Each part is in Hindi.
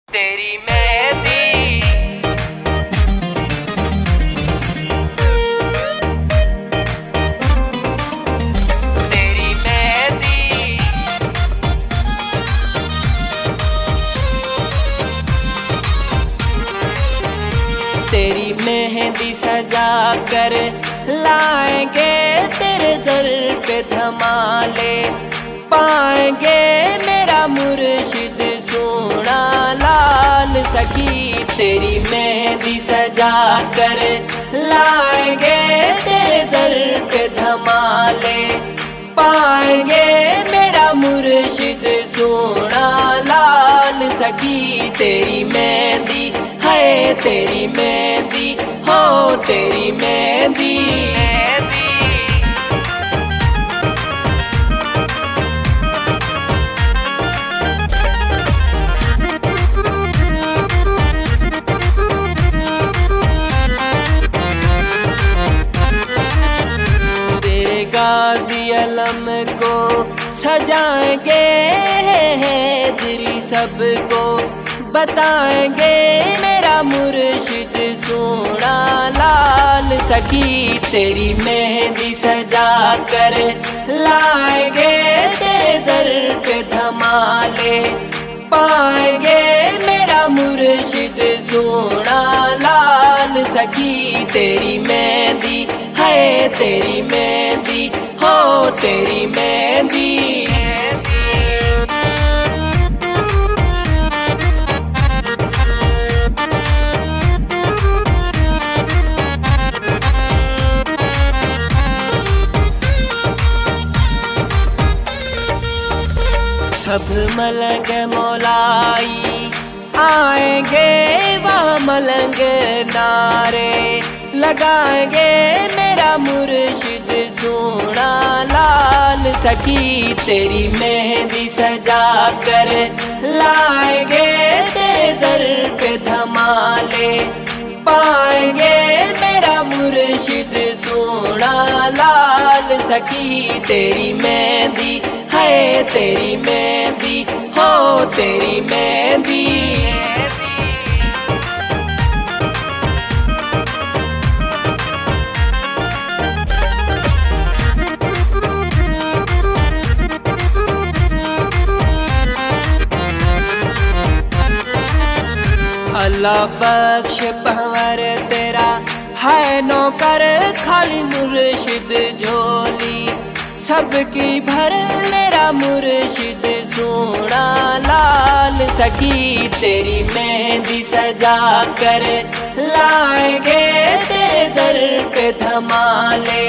तेरी मेहंदी तेरी मेहंदी तेरी मेहंदी सजा कर लाएंगे तेरे दर पे धमाले पाएंगे मेरा मुर्शिद सोना लाल सखी। तेरी मेहंदी सजा कर लाएंगे तेरे दर पे धमाले पाएंगे मेरा मुर्शिद सोना लाल सखी। तेरी मेहंदी है तेरी मेहंदी हो तेरी मेहंदी गाजी अलम को सजाएंगे हैदरी सबको बताएंगे मेरा मुर्शिद सोना लाल सखी। तेरी मेहंदी सजा कर लाएंगे तेरे दर पे धमाले पाएंगे मेरा मुर्शिद सोना लाल सखी। तेरी मेहंदी है तेरी मेहंदी हो तेरी मेहंदी सब मलंग मौलाई आएंगे वह मलंग नारे लगाएंगे मेरा मुर्शिद सोना लाल सखी। तेरी मेहंदी सजा कर लाएंगे तेरे दर पे धमाले पाएंगे मेरा मुर्शिद सोना लाल सखी। तेरी मेहंदी है तेरी मेहंदी हो तेरी मेहंदी अल्लाह बख्श पहवर तेरा है नौकर खाली मुर्शिद झोली सबकी भर मेरा मुर्शिद सोना लाल सखी। तेरी मेहंदी सजा कर लाएंगे तेरे दर पे धमाले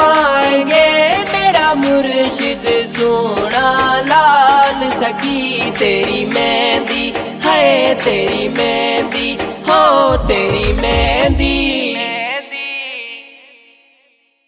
पाएंगे मेरा मुर्शिद सोना लाल सखी। तेरी मेहंदी है तेरी मेहंदी हो तेरी मेहंदी